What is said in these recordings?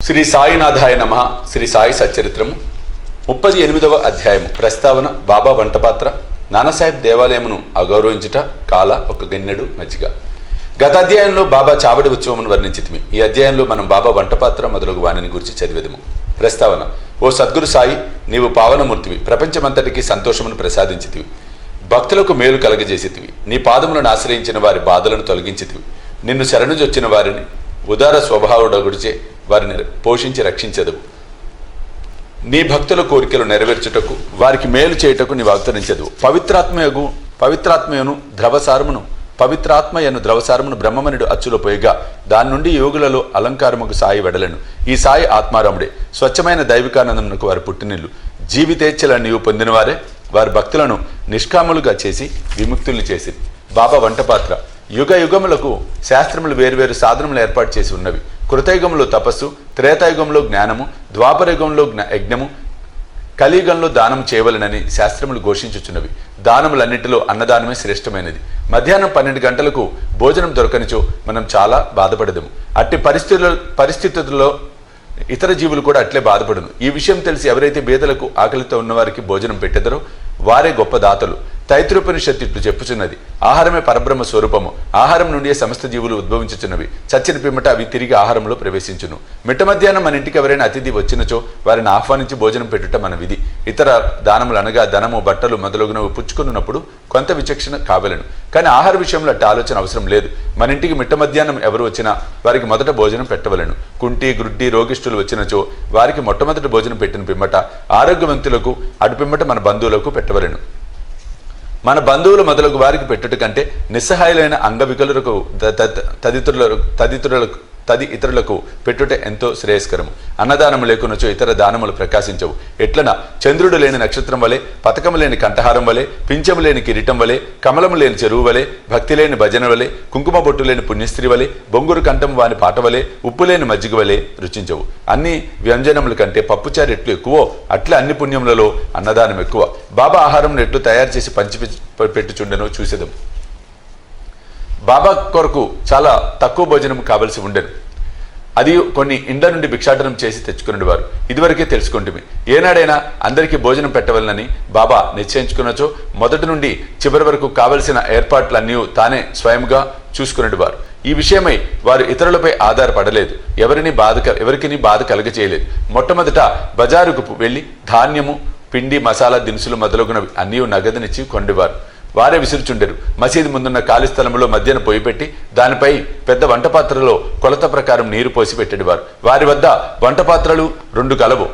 శ్రీ సాయినాథాయ నమః. శ్రీ సాయి సచ్చరిత్రము 38వ అధ్యాయము. ప్రస్తావన. బాబా వంటపాత్ర. నానాసాహెబ్ దేవాలయమును అగౌరవించుట. కాల ఒక గిన్నెడు మజ్జిగ. గత అధ్యాయంలో బాబా చావడి ఉత్సవమును వర్ణించితిమి. ఈ అధ్యాయంలో మనం బాబా వంటపాత్ర మొదలగు వాణిని గురించి చదివేదము. ప్రస్తావన. ఓ సద్గురు సాయి, నీవు పావనమూర్తివి. ప్రపంచమంతటికి సంతోషమును ప్రసాదించితివి. భక్తులకు మేలు కలగజేసితివి. నీ పాదములను ఆశ్రయించిన వారి బాధలను తొలగించితివి. నిన్ను శరణుజొచ్చిన వారిని ఉదార స్వభావుడగుడిచే వారిని పోషించి రక్షించదు. నీ భక్తుల కోరికలు నెరవేర్చుటకు, వారికి మేలు చేయుటకు నీవు అవతరించదు. పవిత్రాత్మయను ద్రవసారమును బ్రహ్మమనుడు అచ్చులో పోయిగా దాని నుండి యోగులలో అలంకారముకు సాయి వెడలను. ఈ సాయి ఆత్మారాముడే. స్వచ్ఛమైన దైవికానందమునకు వారి పుట్టినిల్లు. జీవితేచ్ఛలను నీవు పొందినవారే వారి భక్తులను నిష్కాములుగా చేసి విముక్తులు చేసి. బాబా వంటపాత్ర. యుగ యుగములకు శాస్త్రములు వేరువేరు సాధనములు ఏర్పాటు చేసి ఉన్నవి. కృతయుగంలో తపస్సు, త్రేతాయుగంలో జ్ఞానము, ద్వాపరయుగంలో యజ్ఞము, కలియుగంలో దానం చేయవలనని శాస్త్రములు ఘోషించుచున్నవి. దానములన్నింటిలో అన్నదానమే శ్రేష్టమైనది. మధ్యాహ్నం 12 గంటలకు భోజనం దొరకనిచో మనం చాలా బాధపడదము. అట్టి పరిస్థితుల్లో ఇతర జీవులు కూడా అట్లే బాధపడను. ఈ విషయం తెలిసి ఎవరైతే బీదలకు ఆకలితో ఉన్నవారికి భోజనం పెట్టెదరో వారే గొప్ప దాతలు. తైత్రోపనిషత్తు ఇట్లు చెప్పుచున్నది, ఆహారమే పరబ్రహ్మ స్వరూపము. ఆహారం నుండి సమస్త జీవులు ఉద్భవించుచున్నవి. చచ్చిన పిమ్మట అవి తిరిగి ఆహారంలో ప్రవేశించును. మిట్ట మధ్యాహ్నం మన ఇంటికి ఎవరైనా అతిథి వచ్చినచో వారిని ఆహ్వానించి భోజనం పెట్టుట మన విధి. ఇతర దానములు అనగా ధనము, బట్టలు మొదలగునవి పుచ్చుకున్నప్పుడు కొంత విచక్షణ కావలను. కానీ ఆహార విషయంలో అట్టి ఆలోచన అవసరం లేదు. మన ఇంటికి మిట్ట మధ్యాహ్నం ఎవరు వచ్చినా వారికి మొదట భోజనం పెట్టవలను. కుంటి, గ్రుడ్డి, రోగిష్ఠులు వచ్చినచో వారికి మొట్టమొదటి భోజనం పెట్టిన పిమ్మట ఆరోగ్యవంతులకు అటు పిమ్మట మన బంధువులకు పెట్టవలను. మన బంధువులు మొదలగు వారికి పెట్టుట కంటే నిస్సహాయులైన అంగవికలులకు తది ఇతరులకు పెట్టుట ఎంతో శ్రేయస్కరము. అన్నదానము లేకునచో ఇతర దానములు ప్రకాశించవు. ఎట్లన చంద్రుడు లేని నక్షత్రం వలె, పతకము లేని కంఠహారం వలె, పింఛము లేని కిరీటం వలె, కమలము లేని చెరువు వలె, భక్తి లేని భజన వలె, కుంకుమ బొట్టు లేని పుణ్యస్త్రీ వలె, బొంగురు కంఠం వాని పాట వలె, ఉప్పు లేని మజ్జిగ వలె రుచించవు. అన్ని వ్యంజనముల కంటే పప్పుచారు ఎట్లు ఎక్కువో అట్లా అన్ని పుణ్యములలో అన్నదానం ఎక్కువ. బాబా ఆహారం ఎట్లు తయారు చేసి పెట్టుచుండెనో చూసేదం. బాబా కొరకు చాలా తక్కువ భోజనం కావలసి ఉండెను. అది కొన్ని ఇండ్ల నుండి భిక్షాటనం చేసి తెచ్చుకునేవారు. ఇదివరకే తెలుసుకుంటుమి. ఏనాడైనా అందరికీ భోజనం పెట్టవలనని బాబా నిశ్చయించుకున్నచో మొదటి నుండి చివరి వరకు కావలసిన ఏర్పాట్లన్నీ తానే స్వయంగా చూసుకునేవారు. ఈ విషయమై వారు ఇతరులపై ఆధారపడలేదు. ఎవరికి బాధ కలగచేయలేదు. మొట్టమొదట బజారుకు వెళ్లి ధాన్యము, పిండి, మసాలా దినుసులు మొదలగునవి అన్నీ నగదునిచ్చి కొండేవారు. వారే విసురుచుండెరు. మసీదు ముందున్న ఖాళీ స్థలంలో మధ్యన పొయ్యి పెట్టి దానిపై పెద్ద వంటపాత్రలో కొలత ప్రకారం నీరు పోసి పెట్టేవారు. వారి వద్ద వంటపాత్రలు 2 కలవు.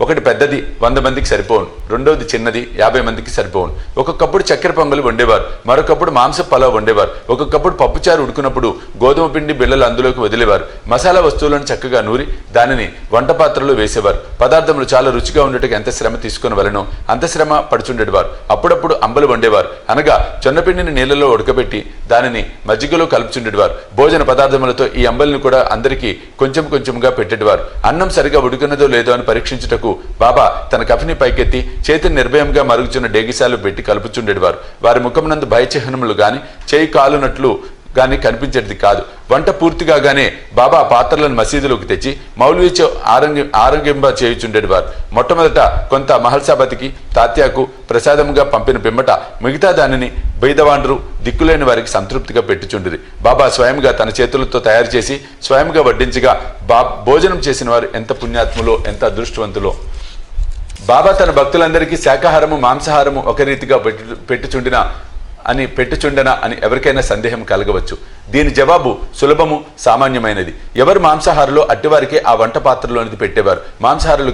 ఒకటి పెద్దది 100 మందికి సరిపోవును, రెండవది చిన్నది 50 మందికి సరిపోవును. ఒక్కొక్కప్పుడు చక్కెర పొంగలు వండేవారు, మరొకప్పుడు మాంస పలావ్ వండేవారు. ఒక్కొక్కప్పుడు పప్పుచారు ఉడుకున్నప్పుడు గోధుమ పిండి బిళ్ళలు అందులోకి వదిలేవారు. మసాలా వస్తువులను చక్కగా నూరి దానిని వంటపాత్రలో వేసేవారు. పదార్థములు చాలా రుచిగా ఉండేటకు ఎంత శ్రమ తీసుకుని వలనో అంత శ్రమ పడుచుండేవారు. అప్పుడప్పుడు అంబలు వండేవారు, అనగా జొన్నపిండిని నీళ్లలో ఉడకబెట్టి దానిని మజ్జిగలో కలుపుచుండేవారు. భోజన పదార్థములతో ఈ అంబలిని కూడా అందరికీ కొంచెం కొంచెంగా పెట్టేవారు. అన్నం సరిగా ఉడికినదో లేదో అని పరీక్షించుటకు బాబా తన కఫిని పైకెత్తి చేతిని నిర్భయంగా మరుగుచున్న డేగిసాలు పెట్టి కలుపుచుండేవారు. వారి ముఖమునందు భయచిహ్నములు గాని, చేయి కాలునట్లు గాని కనిపించేది కాదు. వంట పూర్తిగానే బాబా పాత్రలను మసీదులోకి తెచ్చి మౌల్వీచో ఆరోగ్యంబ చేయుచుండేవారు. మొట్టమొదట కొంత మహల్సాబతికి, తాత్యాకు ప్రసాదముగా పంపిన పిమ్మట మిగతా దానిని బైదవాండ్రు దిక్కులేని వారికి సంతృప్తిగా పెట్టుచుండిరి. బాబా స్వయంగా తన చేతులతో తయారు చేసి స్వయంగా వడ్డించగా భోజనం చేసిన వారు ఎంత పుణ్యాత్ములో, ఎంత అదృష్టవంతులో. బాబా తన భక్తులందరికీ శాకాహారము, మాంసాహారము ఒక రీతిగా పెట్టుచుండెనా అని ఎవరికైనా సందేహం కలగవచ్చు. దీని జవాబు సులభము, సామాన్యమైనది. ఎవరు మాంసాహారులో అట్టివారికే ఆ వంట పాత్రలోనిది పెట్టేవారు. మాంసాహారులు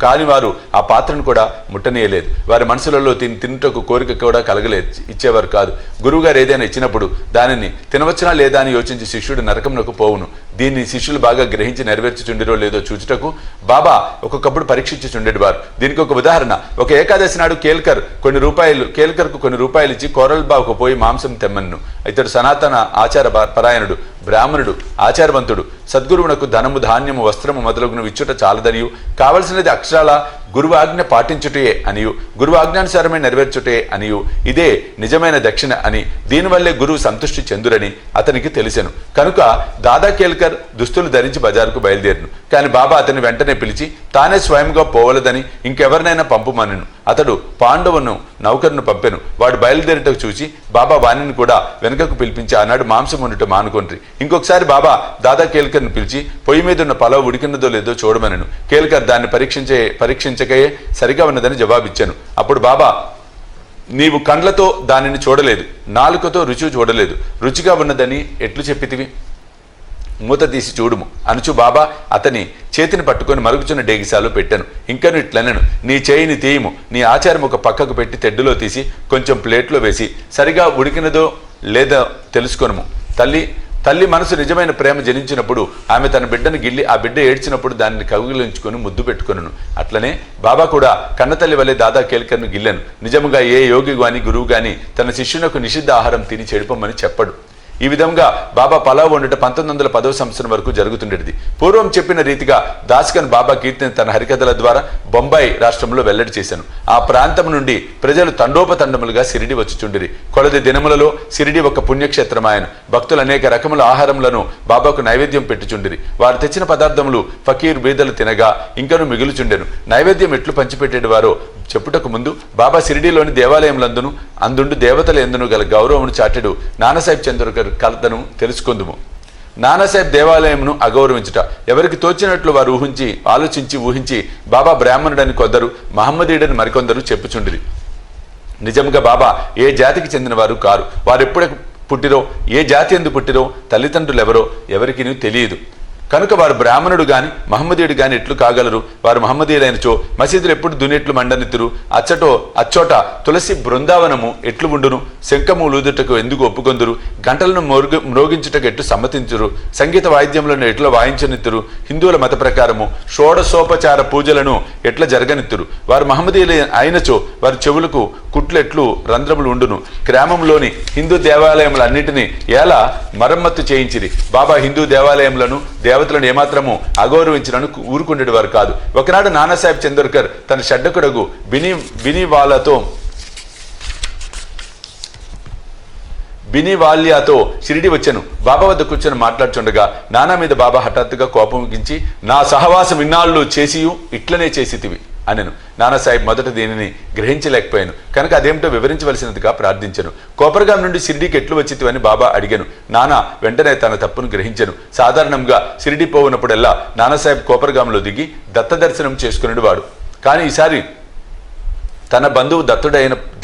కాని వారు ఆ పాత్రను కూడా ముట్టనీయలేదు. వారి మనసులలో తినుటకు కోరిక కూడా ఇచ్చేవారు కాదు. గురువుగారు ఏదైనా ఇచ్చినప్పుడు దానిని తినవచ్చునా లేదా అని యోచించి శిష్యుడు నరకంలోకి పోవును. దీన్ని శిష్యులు బాగా గ్రహించి నెరవేర్చుచుండిరో లేదో చూచుటకు బాబా ఒక్కొక్కప్పుడు పరీక్షించుచుండేవారు. దీనికి ఒక ఉదాహరణ, ఒక ఏకాదశి నాడు కేల్కర్కు కొన్ని రూపాయలు ఇచ్చి కూరలు తమల్పాకు పోయి మాంసం తెమ్మన్ను. ఇతడు సనాతన ఆచార పరాయణుడు, బ్రాహ్మణుడు, ఆచారవంతుడు. సద్గురువునకు ధనము, ధాన్యము, వస్త్రము మొదలగునవి ఇచ్చుట చాలదనియు, కావలసినది అక్షరాల గురువాజ్ఞ పాటించుటయే అనియు, గురువాజ్ఞానుసారమే నెరవేర్చుటే అనియు, ఇదే నిజమైన దక్షిణ అని, దీనివల్లే గురువు సంతృష్టి చెందురని అతనికి తెలిసెను. కనుక దాదా కేల్కర్ దుస్తులు ధరించి బజారుకు బయలుదేరును. కానీ బాబా అతని వెంటనే పిలిచి తానే స్వయంగా పోవలదని ఇంకెవరినైనా పంపుమనెను. అతడు పాండవును నౌకరును పంపెను. వాడు బయలుదేరటకు చూసి బాబా వాణిని కూడా వెనుకకు పిలిపించి ఆనాడు మాంసం ఉండటం మానుకొండ్రి. ఇంకొకసారి బాబా దాదా కేల్కర్ను పిలిచి పొయ్యి మీద ఉన్న పలావ్ ఉడికినదో లేదో చూడమనెను. కేల్కర్ దాన్ని పరీక్షించకయే సరిగా ఉన్నదని జవాబిచ్చాను. అప్పుడు బాబా, నీవు కండ్లతో దానిని చూడలేదు, నాలుకతో రుచి చూడలేదు, రుచిగా ఉన్నదని ఎట్లు చెప్పితివి? మూత తీసి చూడుము అనుచు బాబా అతని చేతిని పట్టుకొని మరుగుచున్న డేగిసాలో పెట్టాను. ఇంకను ఇట్లనను, నీ చేయిని తీయము, నీ ఆచారం ఒక పక్కకు పెట్టి తెడ్డులో తీసి కొంచెం ప్లేట్లో వేసి సరిగా ఉడికినదో లేదో తెలుసుకొనుము. తల్లి మనసు నిజమైన ప్రేమ జనించినప్పుడు ఆమె తన బిడ్డను గిల్లి ఆ బిడ్డ ఏడ్చినప్పుడు దానిని కౌగిలించుకొని ముద్దు పెట్టుకొనును. అట్లనే బాబా కూడా కన్నతల్లి వలె దాదా కేల్కర్ను గిల్లాను. నిజముగా ఏ యోగి గాని గురువు గాని తన శిష్యునకు నిషిద్ధ ఆహారం తిని చెడిపమని చెప్పడు. ఈ విధంగా బాబా పలావ్ వండుట 1910వ సంవత్సరం వరకు జరుగుతుండేది. పూర్వం చెప్పిన రీతిగా దాస్కన్ బాబా కీర్తిని తన హరికథల ద్వారా బొంబాయి రాష్ట్రంలో వెల్లడి చేశాను. ఆ ప్రాంతం నుండి ప్రజలు తండోపతండములుగా సిరిడి వచ్చుచుండిరి. కొలది దినములలో సిరిడి ఒక పుణ్యక్షేత్రమాయను. భక్తులు అనేక రకముల ఆహారములను బాబాకు నైవేద్యం పెట్టుచుండిరి. వారు తెచ్చిన పదార్థములు ఫకీర్ బీదలు తినగా ఇంకను మిగులుచుండెను. నైవేద్యం ఎట్లు పంచిపెట్టేటి వారో చెప్పుటకు ముందు బాబా సిరిడిలోని దేవాలయములందును అందుండు దేవతల ఎందును గల గౌరవమును చాటెడు నానాసాహెబ్ చంద్రకర్ కలతను తెలుసుకుందుము. నానాసాహెబ్ దేవాలయమును అగౌరవించుట ఎవరికి తోచినట్లు వారు ఊహించి బాబా బ్రాహ్మణుడని కొందరు, మహమ్మదీయుడని మరికొందరు చెప్పుచుండిరి. నిజంగా బాబా ఏ జాతికి చెందిన వారు కారు. వారు ఎప్పుడు పుట్టిరో, ఏ జాతి ఎందు పుట్టిరో, తల్లిదండ్రులు ఎవరో ఎవరికి తెలియదు. కనుక వారు బ్రాహ్మణుడు గాని మహమ్మదీయుడు గాని ఎట్లు కాగలరు? వారు మహమ్మదీయులైనచో మసీదులు ఎప్పుడు దునెట్లు మండనిత్తురు? అచ్చోట తులసి బృందావనము ఎట్లు ఉండును? శంఖము లూదుటకు ఎందుకు ఒప్పుకొందురు? గంటలను మ్రోగించుటకు ఎట్లు సమ్మతించురు? సంగీత వాయిద్యములను ఎట్లా వాయించనిత్తురు? హిందువుల మత ప్రకారము షోడశోపచార పూజలను ఎట్లా జరగనిత్తురు? వారు మహమ్మదీయులు అయినచో వారి చెవులకు కుట్లు ఎట్లు రంధ్రములు ఉండును? గ్రామంలోని హిందూ దేవాలయములన్నిటినీ ఎలా మరమ్మత్తు చేయించిరి. బాబా హిందూ దేవాలయములను దేవతలను ఏమాత్రము అగౌరవించినను ఊరుకుండేవారు కాదు. ఒకనాడు నానాసాహెబ్ చంద్రకర్ తన షడ్డకుడగు బినివాల్యాతో షిరిడి వచ్చెను. బాబా వద్ద కూర్చొని మాట్లాడుచుండగా నానా మీద బాబా హఠాత్తుగా కోపంగించి, నా సహవాసం ఇన్నాళ్ళు చేసియు ఇట్లనే చేసితివి అనెను. నానాసాహెబ్ మొదట దీనిని గ్రహించలేకపోయాను కనుక అదేమిటో వివరించవలసినదిగా ప్రార్థించను. కోపర్గాం నుండి షిరిడీకి ఎట్లు వచ్చితివని బాబా అడిగాను. నానా వెంటనే తన తప్పును గ్రహించను. సాధారణంగా షిరిడీ పోవునప్పుడల్లా నానాసాహెబ్ కోపర్గాంలో దిగి దత్త దర్శనం చేసుకునేవాడు. కానీ ఈసారి తన బంధువు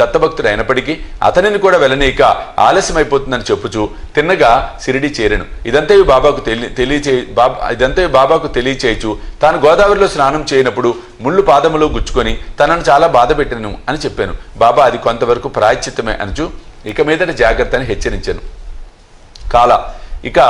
దత్తభక్తుడు అయినప్పటికీ అతనిని కూడా వెళ్ళనీక ఆలస్యమైపోతుందని చెప్పుచూ తిన్నగా షిరిడి చేరెను. ఇదంతయు బాబాకు తెలియచేయచు తాను గోదావరిలో స్నానం చేయనప్పుడు ముళ్ళు పాదములో గుచ్చుకొని తనను చాలా బాధ పెట్టను అని చెప్పాను. బాబా అది కొంతవరకు ప్రాయశ్చిత్తమే అనుచు ఇక మీదట జాగ్రత్తని హెచ్చరించాను. ఇక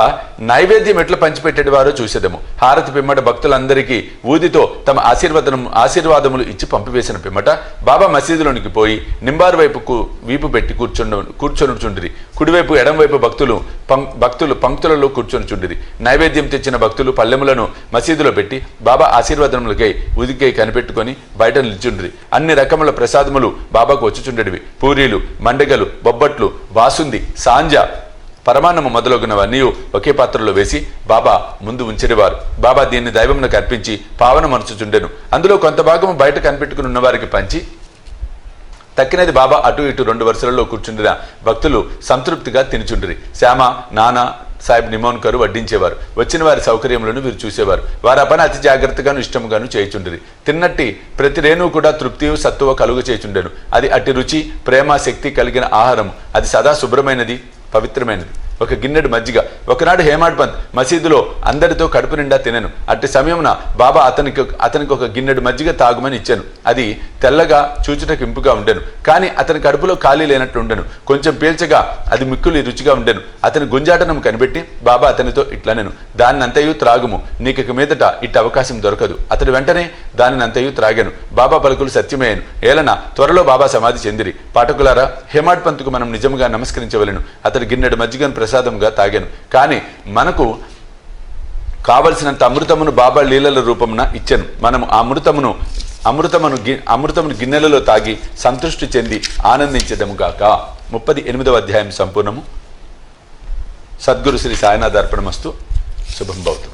నైవేద్యం ఎట్లా పంచిపెట్టేవారో చూసేదము. హారతి పిమ్మట భక్తులందరికీ ఊదితో తమ ఆశీర్వాదములు ఇచ్చి పంపివేసిన పిమ్మట బాబా మసీదులోనికి పోయి నింబారు వైపుకు వీపు పెట్టి కూర్చొనుచుండిరి. కుడివైపు ఎడంవైపు భక్తులు పంక్తులలో కూర్చొనుచుండిరి. నైవేద్యం తెచ్చిన భక్తులు పల్లెములను మసీదులో పెట్టి బాబా ఆశీర్వాదములకై ఉదికై కనిపెట్టుకొని బయట నిల్చుండిరి. అన్ని రకముల ప్రసాదములు బాబాకు వచ్చుచుండేవి. పూరీలు, మండగలు, బొబ్బట్లు, బాసుంది, సాంజ, పరమాన్నము మొదలగునవన్నీ ఒకే పాత్రలో వేసి బాబా ముందు ఉంచిరివారు. బాబా దీన్ని దైవమునకు అర్పించి పావన మనచుచుండెను. అందులో కొంత భాగము బయట కనిపెట్టుకుని ఉన్నవారికి పంచి తక్కినది బాబా అటు ఇటు 2 వరుసలలో కూర్చుండిన భక్తులు సంతృప్తిగా తినిచుండిరి. శ్యామ, నానా సాహెబ్ నిమోన్కరు వడ్డించేవారు. వచ్చిన వారి సౌకర్యములను వీరు చూసేవారు. వారు ఆ పని అతి జాగ్రత్తగాను ఇష్టముగాను చేయుచుండిరి. తిన్నట్టి ప్రతి రేణువు కూడా తృప్తియు సత్తువ కలుగు చేయుచుండెను. అది అట్టి రుచి, ప్రేమ, శక్తి కలిగిన ఆహారం. అది సదా శుభ్రమైనది, పవిత్రమైనది. ఒక గిన్నెడు మజ్జిగ. ఒకనాడు హేమాడ్ పంత్ మసీదులో అందరితో కడుపు నిండా తినను. అట్టి సమయమున బాబా అతనికి ఒక గిన్నెడు మజ్జిగ తాగుమని ఇచ్చాను. అది తెల్లగా చూచుటకు ఇంపుగా ఉండెను, కానీ అతని కడుపులో ఖాళీ లేనట్లు ఉండెను. కొంచెం పీల్చగా అది మిక్కులు రుచిగా ఉండెను. అతని గుంజాటనం కనిపెట్టి బాబా అతనితో ఇట్లనెను, దానినంతయు త్రాగుము, నీకు మీదట ఇట్టి అవకాశం దొరకదు. అతడు వెంటనే దానినంతయు త్రాగాను. బాబా పలుకులు సత్యమయ్యాను. ఏలన త్వరలో బాబా సమాధి చెందిరి. పాఠకులారా, హేమాడ్ పంత్కు మనం నిజముగా నమస్కరించవలెను. అతడు గిన్నెడు మజ్జిగను ప్రసాదంగా తాగాను. కానీ మనకు కావలసినంత అమృతమును బాబా లీలల రూపమున ఇచ్చెను. మనము ఆ అమృతమును గిన్నెలలో తాగి సంతృష్టి చెంది ఆనందించదముగాక. 38వ అధ్యాయం సంపూర్ణము. సద్గురు శ్రీ సాయినాథ్ అర్పణమస్తు. శుభం భవతు.